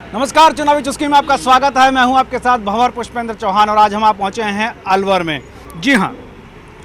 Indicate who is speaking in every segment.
Speaker 1: नमस्कार, चुनावी चुस्की में आपका स्वागत है। मैं हूं आपके साथ भंवर पुष्पेंद्र चौहान और आज हम आप पहुंचे हैं अलवर में। जी हां,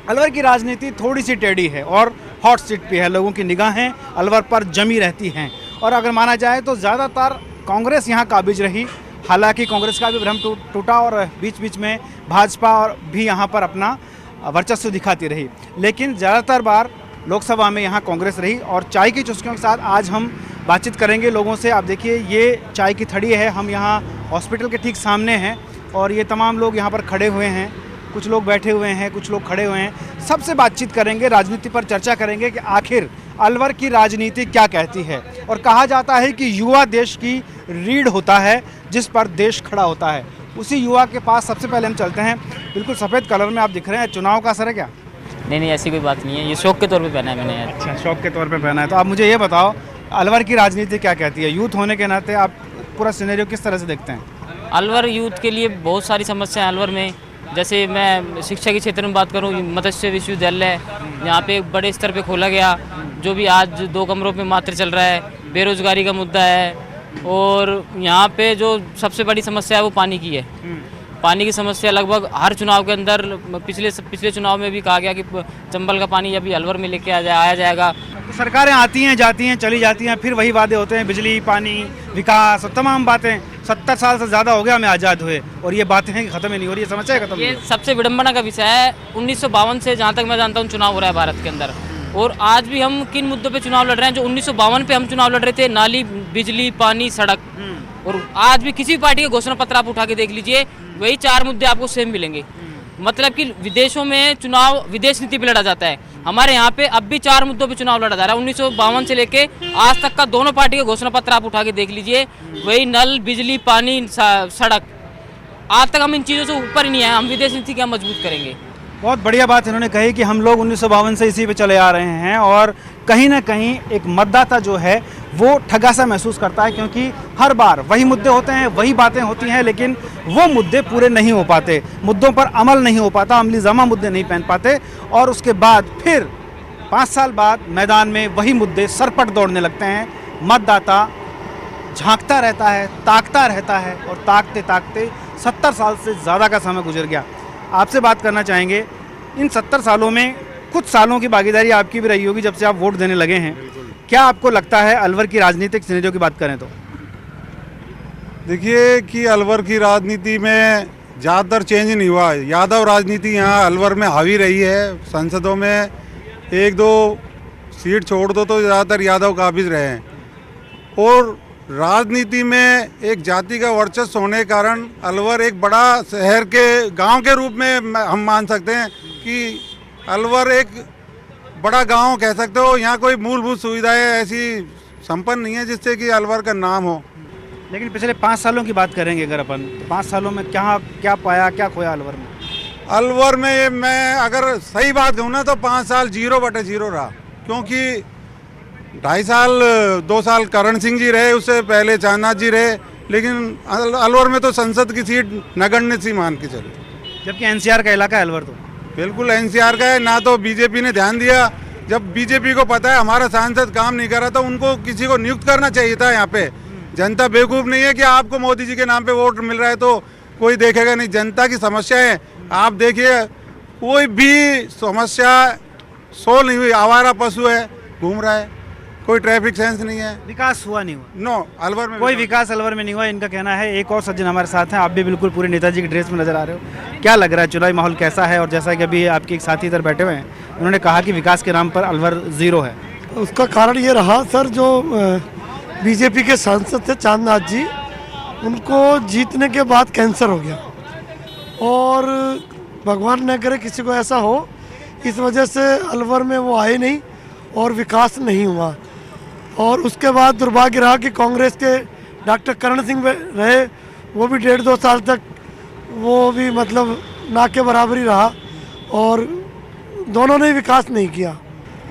Speaker 1: अलवर की राजनीति थोड़ी सी टेढ़ी है और हॉट सीट पे है। लोगों की निगाहें अलवर पर जमी रहती हैं और अगर माना जाए तो ज़्यादातर कांग्रेस यहां काबिज रही। हालांकि कांग्रेस का भी भ्रम टूटा और बीच बीच में भाजपा और भी यहां पर अपना वर्चस्व दिखाती रही, लेकिन ज़्यादातर बार लोकसभा में यहाँ कांग्रेस रही। और चाय की चुस्कियों के साथ आज हम बातचीत करेंगे लोगों से। आप देखिए, ये चाय की थड़ी है, हम यहाँ हॉस्पिटल के ठीक सामने हैं और ये तमाम लोग यहाँ पर खड़े हुए हैं। कुछ लोग बैठे हुए हैं, कुछ लोग खड़े हुए हैं। सबसे बातचीत करेंगे, राजनीति पर चर्चा करेंगे कि आखिर अलवर की राजनीति क्या कहती है। और कहा जाता है कि युवा देश की रीढ़ होता है जिस पर देश खड़ा होता है। उसी युवा के पास सबसे पहले हम चलते हैं। बिल्कुल सफ़ेद कलर में आप दिख रहे हैं, चुनाव का असर है क्या?
Speaker 2: नहीं, ऐसी कोई बात नहीं है, ये शौक के तौर पे पहना है मैंने यार।
Speaker 1: अच्छा, शौक के तौर पे पहना है। तो आप मुझे ये बताओ, अलवर की राजनीति क्या कहती है? यूथ होने के नाते आप पूरा सिनेरियो किस तरह से देखते हैं?
Speaker 2: अलवर यूथ के लिए बहुत सारी समस्या है अलवर में। जैसे मैं शिक्षा के क्षेत्र में बात करूँ, मत्स्य विश्वविद्यालय यहाँ पे एक बड़े स्तर पे खोला गया, जो भी आज 2 कमरों में मात्र चल रहा है। बेरोजगारी का मुद्दा है और यहाँ पे जो सबसे बड़ी समस्या है वो पानी की है। पानी की समस्या लगभग हर चुनाव के अंदर, पिछले चुनाव में भी कहा गया कि चंबल का पानी अभी अलवर में लेके आया जाएगा।
Speaker 1: तो सरकारें आती हैं, जाती हैं, चली जाती हैं, फिर वही वादे होते हैं, बिजली, पानी, विकास और तमाम बातें। 70 साल से ज़्यादा हो गया हमें आज़ाद हुए और ये बातें हैं कि ख़त्म ही नहीं हो रही है। समस्या है ख़त्म?
Speaker 2: ये सबसे विडम्बना का विषय है। 1952 से जहाँ तक मैं जानता हूँ चुनाव हो रहा है भारत के अंदर, और आज भी हम किन मुद्दों पे चुनाव लड़ रहे हैं जो 1952 पे हम चुनाव लड़ रहे थे? नाली, बिजली, पानी, सड़क। और आज भी किसी भी पार्टी के घोषणा पत्र आप उठा के देख लीजिए, वही 4 मुद्दे आपको सेम मिलेंगे। मतलब कि विदेशों में चुनाव विदेश नीति पे लड़ा जाता है, हमारे यहाँ पे अब भी 4 मुद्दों पे चुनाव लड़ा जा रहा है। 1952 से लेके आज तक का दोनों पार्टी के घोषणा पत्र आप उठा के देख लीजिए, वही नल, बिजली, पानी, सड़क। आज तक हम इन चीज़ों से ऊपर ही नहीं आए। हम विदेश नीति क्या मजबूत करेंगे?
Speaker 1: बहुत बढ़िया बात इन्होंने कही कि हम लोग 1952 से इसी पे चले आ रहे हैं और कहीं ना कहीं एक मतदाता जो है वो ठगा सा महसूस करता है, क्योंकि हर बार वही मुद्दे होते हैं, वही बातें होती हैं, लेकिन वो मुद्दे पूरे नहीं हो पाते, मुद्दों पर अमल नहीं हो पाता, अमली जमा मुद्दे नहीं पहन पाते। और उसके बाद फिर 5 साल बाद मैदान में वही मुद्दे सरपट दौड़ने लगते हैं। मतदाता झांकता रहता है, ताकता रहता है और ताकते ताकते 70 साल से ज़्यादा का समय गुजर गया। आपसे बात करना चाहेंगे, इन 70 सालों में कुछ सालों की भागीदारी आपकी भी रही होगी जब से आप वोट देने लगे हैं। क्या आपको लगता है अलवर की राजनीतिक सिनेरियो की बात करें तो?
Speaker 3: देखिए कि अलवर की राजनीति में ज़्यादातर चेंज नहीं हुआ। यादव राजनीति यहाँ अलवर में हावी रही है। संसदों में 1-2 सीट छोड़ दो तो ज़्यादातर यादव काबिज रहे हैं। और राजनीति में एक जाति का वर्चस्व होने के कारण अलवर एक बड़ा शहर के गांव के रूप में हम मान सकते हैं कि अलवर एक बड़ा गांव कह सकते हो। यहाँ कोई मूलभूत सुविधाएं ऐसी संपन्न नहीं है जिससे कि अलवर का नाम हो।
Speaker 1: लेकिन पिछले 5 सालों की बात करेंगे अगर अपन, तो 5 सालों में क्या पाया, क्या खोया अलवर में?
Speaker 3: अलवर में मैं अगर सही बात कहूँ ना तो 5 साल 0/0 रहा, क्योंकि 2.5 साल 2 साल करण सिंह जी रहे, उससे पहले चांदनाथ जी रहे, लेकिन अलवर में तो संसद की सीट नगण्य सी मान के चले।
Speaker 1: जबकि एनसीआर का इलाका है अलवर, तो
Speaker 3: बिल्कुल एनसीआर का है। ना तो बीजेपी ने ध्यान दिया। जब बीजेपी को पता है हमारा सांसद काम नहीं कर रहा तो उनको किसी को नियुक्त करना चाहिए था। यहाँ पे जनता बेवकूफ़ नहीं है कि आपको मोदी जी के नाम पे वोट मिल रहा है तो कोई देखेगा नहीं। जनता की समस्या है, आप देखिए कोई भी समस्या सोल्व नहीं हुई। आवारा पशु है, घूम रहा है, कोई ट्रैफिक सेंस नहीं है।
Speaker 1: विकास हुआ नहीं हुआ?
Speaker 3: नो, अलवर में
Speaker 1: कोई विकास अलवर में नहीं हुआ, इनका कहना है। एक और सज्जन हमारे साथ हैं, आप भी बिल्कुल पूरे नेताजी की ड्रेस में नजर आ रहे हो। क्या लग रहा है, चुनावी माहौल कैसा है? और जैसा कि अभी आपके एक साथी इधर बैठे हुए हैं, उन्होंने कहा कि विकास के नाम पर अलवर 0 है।
Speaker 4: उसका कारण ये रहा सर, जो बीजेपी के सांसद थे चांदनाथ जी, उनको जीतने के बाद कैंसर हो गया और भगवान न करे किसी को ऐसा हो, इस वजह से अलवर में वो आए नहीं और विकास नहीं हुआ। और उसके बाद दुर्भाग्य रहा कि कांग्रेस के डॉक्टर करण सिंह रहे, वो भी 1.5-2 साल तक वो भी मतलब ना के बराबरी रहा और दोनों ने विकास नहीं किया।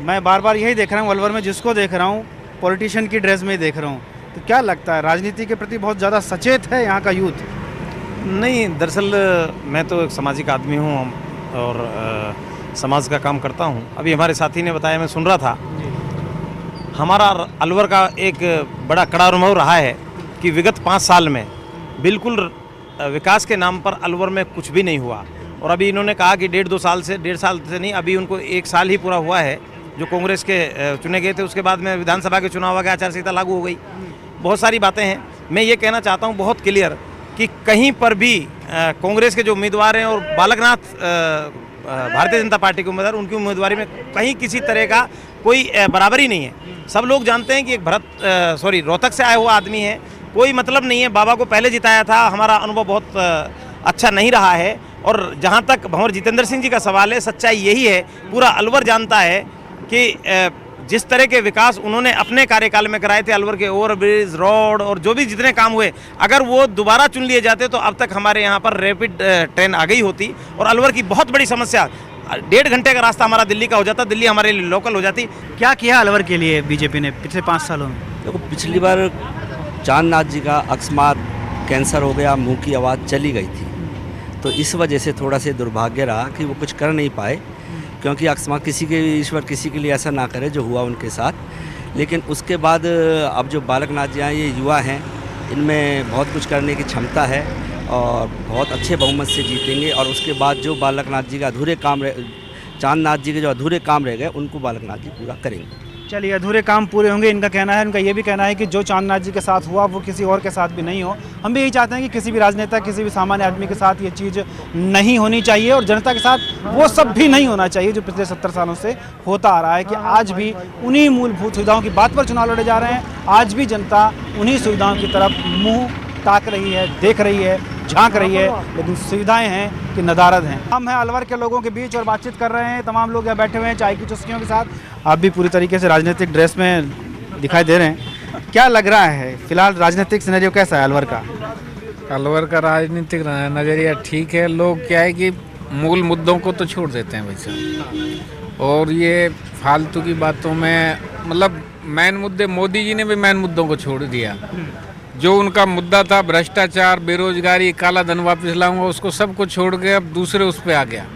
Speaker 1: मैं बार बार यही देख रहा हूँ अलवर में, जिसको देख रहा हूँ पॉलिटिशियन की ड्रेस में ही देख रहा हूँ। तो क्या लगता है, राजनीति के प्रति बहुत ज़्यादा सचेत है यहाँ का यूथ?
Speaker 5: नहीं, दरअसल मैं तो एक सामाजिक आदमी हूँ और समाज का काम करता हूँ। अभी हमारे साथी ने बताया, मैं सुन रहा था, हमारा अलवर का एक बड़ा कड़ा अनुभव रहा है कि विगत 5 साल में बिल्कुल विकास के नाम पर अलवर में कुछ भी नहीं हुआ। और अभी इन्होंने कहा कि डेढ़ साल से नहीं, अभी उनको 1 साल ही पूरा हुआ है जो कांग्रेस के चुने गए थे। उसके बाद में विधानसभा के चुनाव की आचार संहिता लागू हो गई। बहुत सारी बातें हैं। मैं ये कहना चाहता हूँ बहुत क्लियर कि कहीं पर भी कांग्रेस के जो उम्मीदवार हैं और बालकनाथ भारतीय जनता पार्टी के उम्मीदवार, उनकी उम्मीदवारी में कहीं किसी तरह का कोई बराबरी नहीं है। सब लोग जानते हैं कि एक रोहतक से आया हुआ आदमी है, कोई मतलब नहीं है। बाबा को पहले जिताया था, हमारा अनुभव बहुत अच्छा नहीं रहा है। और जहाँ तक भंवर जितेंद्र सिंह जी का सवाल है, सच्चाई यही है, पूरा अलवर जानता है कि जिस तरह के विकास उन्होंने अपने कार्यकाल में कराए थे, अलवर के ओवरब्रिज, रोड और जो भी जितने काम हुए, अगर वो दोबारा चुन लिए जाते तो अब तक हमारे यहाँ पर रैपिड ट्रेन आ गई होती और अलवर की बहुत बड़ी समस्या 1.5 घंटे का रास्ता हमारा दिल्ली का हो जाता, दिल्ली हमारे लिए लोकल हो जाती।
Speaker 1: क्या किया अलवर के लिए बीजेपी ने पिछले 5 सालों में?
Speaker 6: देखो, पिछली बार चांदनाथ जी का अकस्मात कैंसर हो गया, मुंह की आवाज़ चली गई थी, तो इस वजह से थोड़ा सा दुर्भाग्य रहा कि वो कुछ कर नहीं पाए, क्योंकि अकस्मात ईश्वर किसी के लिए ऐसा ना करे जो हुआ उनके साथ। लेकिन उसके बाद अब जो बालकनाथ जी हैं, ये युवा हैं, इनमें बहुत कुछ करने की क्षमता है और बहुत अच्छे बहुमत से जीतेंगे। और उसके बाद जो बालकनाथ जी का चांदनाथ जी के जो अधूरे काम रह गए, उनको बालकनाथ जी पूरा करेंगे।
Speaker 1: चलिए, अधूरे काम पूरे होंगे, इनका कहना है। उनका ये भी कहना है कि जो चांदनाथ जी के साथ हुआ वो किसी और के साथ भी नहीं हो। हम भी यही चाहते हैं कि किसी भी राजनेता, किसी भी सामान्य आदमी के साथ ये चीज़ नहीं होनी चाहिए और जनता के साथ वो सब भी नहीं होना चाहिए जो पिछले 70 सालों से होता आ रहा है, कि आज भी उन्हीं मूलभूत सुविधाओं की बात पर चुनाव लड़े जा रहे हैं। आज भी जनता उन्हीं सुविधाओं की तरफ मुँह ताक रही है, देख रही है, झांक रही है, लेकिन सुविधाएं हैं कि नदारद हैं। हम हैं अलवर के लोगों के बीच और बातचीत कर रहे हैं। तमाम लोग यहाँ बैठे हुए हैं चाय की चुस्कियों के साथ। आप भी पूरी तरीके से राजनीतिक ड्रेस में दिखाई दे रहे हैं, क्या लग रहा है फिलहाल राजनीतिक सिनेरियो कैसा है अलवर का?
Speaker 7: अलवर का राजनीतिक नज़रिया ठीक है। लोग क्या है कि मूल मुद्दों को तो छोड़ देते हैं वैसे, और ये फालतू की बातों में, मतलब मेन मुद्दे, मोदी जी ने भी मेन मुद्दों को छोड़ दिया। जो उनका मुद्दा था भ्रष्टाचार, बेरोजगारी, काला धन वापस लाऊंगा, उसको सब कुछ छोड़ के अब दूसरे उस पे आ गया।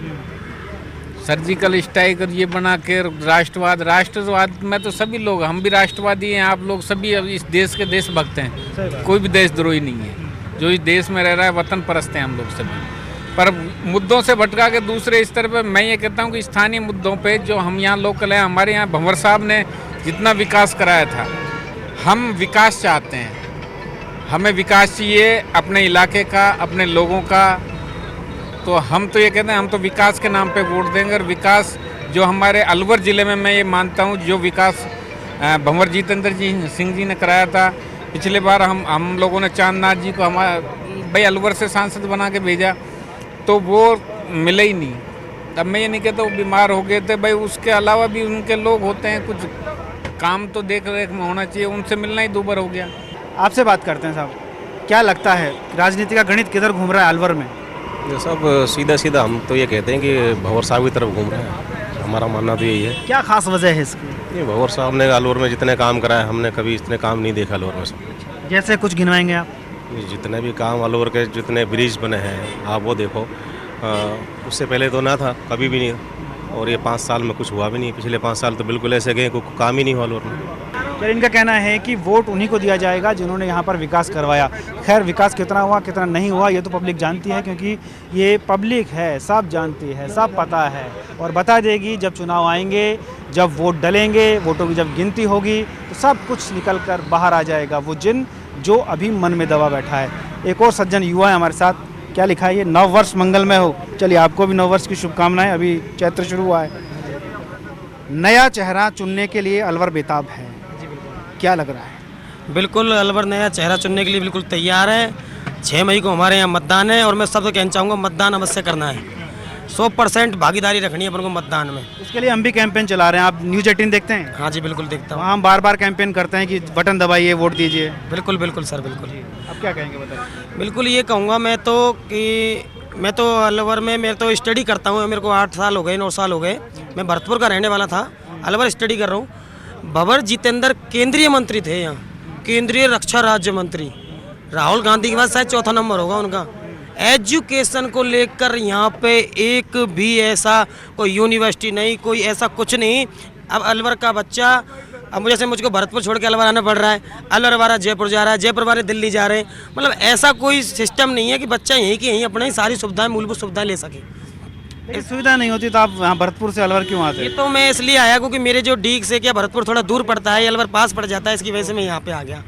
Speaker 7: सर्जिकल स्ट्राइक और ये बना के राष्ट्रवाद में तो सभी लोग, हम भी राष्ट्रवादी हैं, आप लोग सभी अब इस देश के देशभक्त हैं, कोई भी देशद्रोही नहीं है। जो इस देश में रह रहा है वतन परस्त हैं हम लोग सभी, पर मुद्दों से भटका के दूसरे स्तर पर मैं ये कहता हूँ कि स्थानीय मुद्दों पे जो हम यहाँ लोकल हैं, हमारे यहाँ भंवर साहब ने जितना विकास कराया था, हम विकास चाहते हैं, हमें विकास चाहिए अपने इलाके का, अपने लोगों का। तो हम तो ये कहते हैं, हम तो विकास के नाम पे वोट देंगे। और विकास जो हमारे अलवर ज़िले में, मैं ये मानता हूँ, जो विकास भंवर जितेंद्र सिंह जी ने कराया था पिछले बार, हम लोगों ने चांदनाथ जी को भाई अलवर से सांसद बना के भेजा, तो वो मिले ही नहीं। अब मैं ये नहीं कहता वो बीमार हो गए थे, भाई उसके अलावा भी उनके लोग होते हैं, कुछ काम तो देख रेख में होना चाहिए, उनसे मिलना ही दूबर हो गया।
Speaker 1: आपसे बात करते हैं साहब, क्या लगता है राजनीति का गणित किधर घूम रहा है अलवर में?
Speaker 8: ये सब सीधा हम तो ये कहते हैं कि भंवर साहब की तरफ घूम रहे हैं, हमारा मानना तो यही है।
Speaker 1: क्या खास वजह है इसकी?
Speaker 8: ये भंवर साहब ने अलवर में जितने काम कराए, हमने कभी इतने काम नहीं देखा अलवर में। सब
Speaker 1: जैसे कुछ गिनवाएंगे आप?
Speaker 8: जितने भी काम अलवर के जितने ब्रिज बने हैं आप वो देखो, उससे पहले तो ना था, कभी भी नहीं, और ये 5 साल में कुछ हुआ भी नहीं। पिछले 5 साल तो बिल्कुल ऐसे गए, कोई काम ही नहीं हुआ अलवर में।
Speaker 1: तो इनका कहना है कि वोट उन्हीं को दिया जाएगा जिन्होंने यहाँ पर विकास करवाया। खैर, विकास कितना हुआ कितना नहीं हुआ ये तो पब्लिक जानती है, क्योंकि ये पब्लिक है, सब जानती है, सब पता है और बता देगी जब चुनाव आएंगे, जब वोट डलेंगे, वोटों की जब गिनती होगी तो सब कुछ निकल कर बाहर आ जाएगा, वो जिन जो अभी मन में दबा बैठा है। एक और सज्जन युवा है हमारे साथ, क्या लिखा है ये? नव वर्ष मंगलमय हो। चलिए, आपको भी नव वर्ष की शुभकामनाएं। अभी चैत्र शुरू हुआ है, नया चेहरा चुनने के लिए अलवर बेताब है, क्या लग रहा है?
Speaker 9: बिल्कुल, अलवर नया चेहरा चुनने के लिए बिल्कुल तैयार है। 6 मई को हमारे यहाँ मतदान है और मैं सबसे कहना चाहूँगा मतदान अवश्य करना है, 100% भागीदारी रखनी है अपन को मतदान में।
Speaker 1: उसके लिए हम भी कैंपेन चला रहे हैं। आप न्यूज़ 18 देखते हैं?
Speaker 9: हाँ जी, बिल्कुल देखता हूँ।
Speaker 1: वहाँ हम बार कैंपेन करते हैं कि बटन दबाइए, वोट दीजिए।
Speaker 9: बिल्कुल बिल्कुल सर, बिल्कुल।
Speaker 1: अब क्या कहेंगे बताइए?
Speaker 9: बिल्कुल ये कहूँगा मैं तो कि मैं तो अलवर में मैं तो स्टडी करता हूँ, मेरे को 8 साल हो गए, 9 साल हो गए। मैं भरतपुर का रहने वाला था, अलवर स्टडी कर रहा हूँ। भंवर जितेंद्र केंद्रीय मंत्री थे यहाँ, केंद्रीय रक्षा राज्य मंत्री। राहुल गांधी के बाद शायद 4था नंबर होगा उनका। एजुकेशन को लेकर यहाँ पे एक भी ऐसा कोई यूनिवर्सिटी नहीं, कोई ऐसा कुछ नहीं। अब अलवर का बच्चा अब जैसे मुझको भरतपुर छोड़ के अलवर आना पड़ रहा है, अलवर वाला जयपुर जा रहा है, जयपुर वाले दिल्ली जा रहे हैं। मतलब ऐसा कोई सिस्टम नहीं है कि बच्चा यहीं की यहीं अपने सारी सुविधाएं, मूलभूत सुविधाएं ले सके।
Speaker 1: लेकिन सुविधा नहीं होती तो आप यहाँ भरतपुर से अलवर क्यों आते
Speaker 9: ये
Speaker 1: हैं?
Speaker 9: तो मैं इसलिए आया क्योंकि मेरे जो डीग से क्या भरतपुर थोड़ा दूर पड़ता है, अलवर पास पड़ जाता है, इसकी वजह से मैं यहाँ पे आ गया।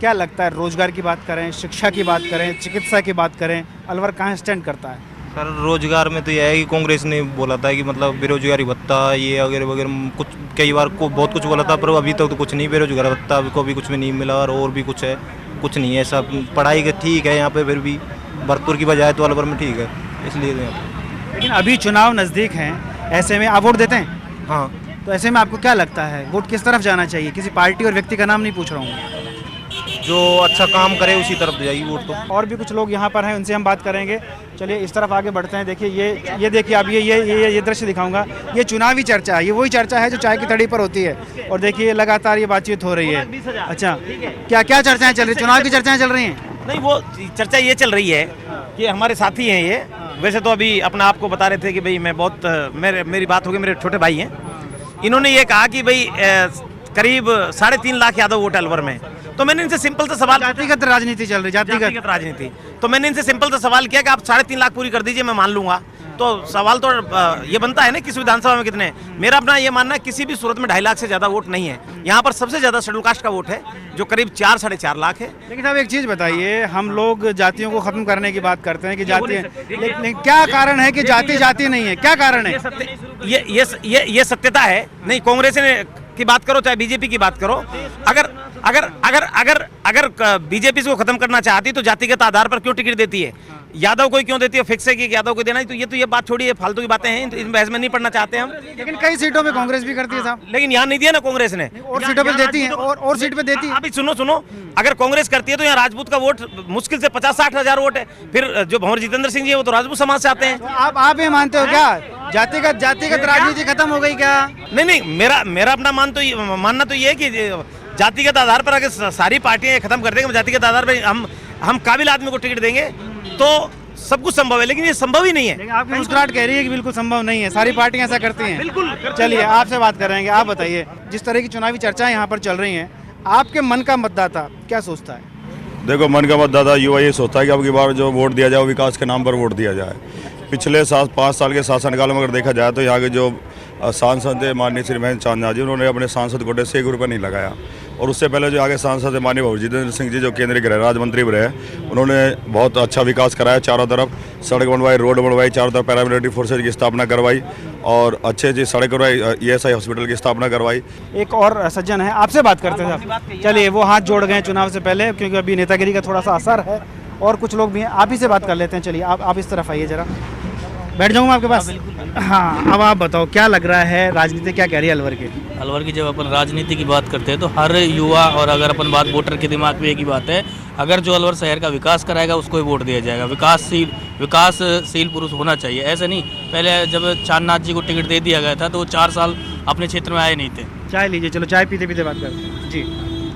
Speaker 1: क्या लगता है, रोजगार की बात करें, शिक्षा की बात करें, चिकित्सा की बात करें, अलवर कहाँ स्टैंड करता है?
Speaker 10: सर रोजगार में तो यह है कि कांग्रेस ने बोला था कि मतलब बेरोजगारी भत्ता ये वगैरह वगैरह कुछ कई बार को बहुत कुछ बोला था, पर अभी तक तो कुछ नहीं, बेरोजगार भत्ता को भी कुछ में नहीं मिला और भी कुछ है, कुछ नहीं है। सब पढ़ाई का ठीक है यहाँ पे, फिर भी भरतपुर की बजाय तो अलवर में ठीक है, इसलिए तो यहाँ पे।
Speaker 1: लेकिन अभी चुनाव नज़दीक हैं, ऐसे में आप वोट देते हैं?
Speaker 10: हाँ,
Speaker 1: तो ऐसे में आपको क्या लगता है वोट किस तरफ जाना चाहिए? किसी पार्टी और व्यक्ति का नाम नहीं पूछ रहा हूँ,
Speaker 10: जो अच्छा काम करे उसी तरफ जाएगी वोट तो।
Speaker 1: और भी कुछ लोग यहाँ पर हैं, उनसे हम बात करेंगे। चलिए इस तरफ आगे बढ़ते हैं। देखिए ये देखिए, अब ये दृश्य दिखाऊंगा। ये चुनावी चर्चा है, ये वही चर्चा है जो चाय की तड़ी पर होती है, और देखिए लगातार ये बातचीत हो रही है। अच्छा, क्या क्या चर्चाएं चल रही हैं? चुनाव की चर्चाएं चल रही हैं?
Speaker 5: नहीं, वो चर्चा ये चल रही है कि हमारे साथी हैं ये, वैसे तो अभी अपना आपको बता रहे थे कि भाई मैं बहुत मेरी बात हो गई, मेरे छोटे भाई हैं, इन्होंने ये कहा कि भाई करीब 3.5 लाख यादव वोट अलवर में। तो मैंने इनसे सिंपल सा सवाल,
Speaker 1: जातिगत राजनीति चल रही,
Speaker 5: जातिगत राजनीति, तो मैंने इनसे सिंपल सा सवाल किया कि आप 3.5 लाख पूरी कर दीजिए, मैं मान लूंगा। तो सवाल तो ये बनता है ना किस विधानसभा में कितने। मेरा अपना ये मानना है किसी भी सूरत में 2.5 लाख से ज्यादा वोट नहीं है। यहाँ पर सबसे ज्यादा शेड्यूल कास्ट का वोट है जो करीब 4-4.5 लाख है।
Speaker 1: लेकिन साहब एक चीज़ बताइए, हम लोग जातियों को खत्म करने की बात करते हैं कि जाति, लेकिन क्या कारण है कि जाति नहीं है? क्या कारण है?
Speaker 5: ये सत्यता है। नहीं, कांग्रेस की बात करो चाहे बीजेपी की बात करो, अगर बीजेपी को खत्म करना चाहती तो जातिगत आधार पर क्यों टिकट देती है? यादव को क्यों देती है? फिक्स है कि यादव को देना है। तो ये बात छोड़िए, फालतू की बातें हैं, तो इस बहस में नहीं पढ़ना चाहते हम।
Speaker 1: लेकिन कई सीटों में कांग्रेस भी करती है साहब।
Speaker 5: लेकिन यहाँ नहीं दिया ना कांग्रेस ने,
Speaker 1: और सीटों पे देती है, और सीट पे देती है।
Speaker 5: अभी सुनो, अगर कांग्रेस करती है तो यहाँ राजपूत का वोट मुश्किल से 50-60 हजार वोट है। फिर जो भंवर जितेंद्र सिंह जी है वो तो राजपूत समाज से आते हैं।
Speaker 1: तो आप ये मानते हो क्या जातिगत राजनीति खत्म हो गई क्या?
Speaker 5: नहीं, मेरा अपना मानना तो ये है कि जातिगत आधार पर अगर सारी पार्टियां खत्म कर देंगे, जातिगत आधार पर हम काबिल आदमी को टिकट देंगे तो सब कुछ संभव है, लेकिन ये संभव ही नहीं है।
Speaker 1: लेकिन आपकी मुस्कुराहट कह रही है कि बिल्कुल संभव नहीं है, सारी पार्टियां ऐसा करती हैं।
Speaker 5: बिल्कुल।
Speaker 1: चलिए आपसे बात करेंगे, आप बताइए, जिस तरह की चुनावी चर्चाएं यहाँ पर चल रही हैं, आपके मन का मतदाता क्या सोचता है?
Speaker 11: देखो, मन का मतदाता युवा ये सोचता है कि अब की बार जो वोट दिया जाए वो विकास के नाम पर वोट दिया जाए। पिछले 5 साल के शासनकाल में अगर देखा जाए तो यहाँ के जो सांसद थे माननीय श्री महेंद्र चांदना जी, उन्होंने अपने सांसद कोटे से 1 रुपये नहीं लगाया। और उससे पहले जो आगे सांसद थे माननीय भंवर जितेंद्र सिंह जी, जो केंद्रीय गृह राज्य मंत्री रहे, उन्होंने बहुत अच्छा विकास कराया। चारों तरफ सड़क बनवाई, रोड बनवाई, चारों तरफ पैरामिलिट्री फोर्सेज की स्थापना करवाई और अच्छे सड़क करवाई, ESI हॉस्पिटल की स्थापना करवाई।
Speaker 1: एक और सज्जन है, आपसे बात करते हैं साहब। चलिए, वो हाथ जोड़ गए चुनाव से पहले, क्योंकि अभी नेतागिरी का थोड़ा सा असर है, और कुछ लोग भी हैं, आप ही से बात कर लेते हैं। चलिए आप इस तरफ आइए जरा, बैठ जाऊँगा आपके पास। हाँ, अब आप बताओ क्या लग रहा है, राजनीति क्या कह रही है अलवर की?
Speaker 12: अलवर की जब अपन राजनीति की बात करते हैं तो हर युवा, और अगर अपन बात वोटर के दिमाग में एक ही बात है, अगर जो अलवर शहर का विकास कराएगा उसको ही वोट दिया जाएगा। विकासशील पुरुष होना चाहिए। ऐसे नहीं, पहले जब चांदनाथ जी को टिकट दे दिया गया था तो वो 4 साल अपने क्षेत्र में आए नहीं थे।
Speaker 1: चाय लीजिए, चलो चाय पीते पीते बात करते जी।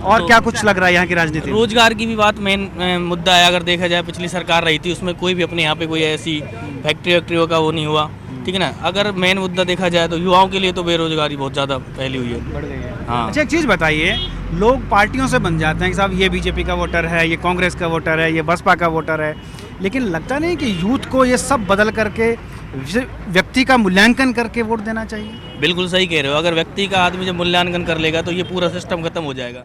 Speaker 1: और तो क्या कुछ लग रहा है यहाँ की राजनीति?
Speaker 12: रोजगार की भी बात मेन मुद्दा है। अगर देखा जाए पिछली सरकार रही थी, उसमें कोई भी अपने यहाँ पे कोई ऐसी फैक्ट्रियों का वो नहीं हुआ, ठीक है ना। अगर मेन मुद्दा देखा जाए तो युवाओं के लिए तो बेरोजगारी बहुत ज़्यादा फैली हुई है,
Speaker 1: बढ़ गई है।
Speaker 12: हाँ।
Speaker 1: अच्छा, एक चीज़ बताइए, लोग पार्टियों से बन जाते हैं कि साहब ये बीजेपी का वोटर है, ये कांग्रेस का वोटर है, ये बसपा का वोटर है, लेकिन लगता नहीं कि यूथ को ये सब बदल करके व्यक्ति का मूल्यांकन करके वोट देना चाहिए?
Speaker 12: बिल्कुल सही कह रहे हो। अगर व्यक्ति का आदमी जब मूल्यांकन कर लेगा तो ये पूरा सिस्टम खत्म हो जाएगा।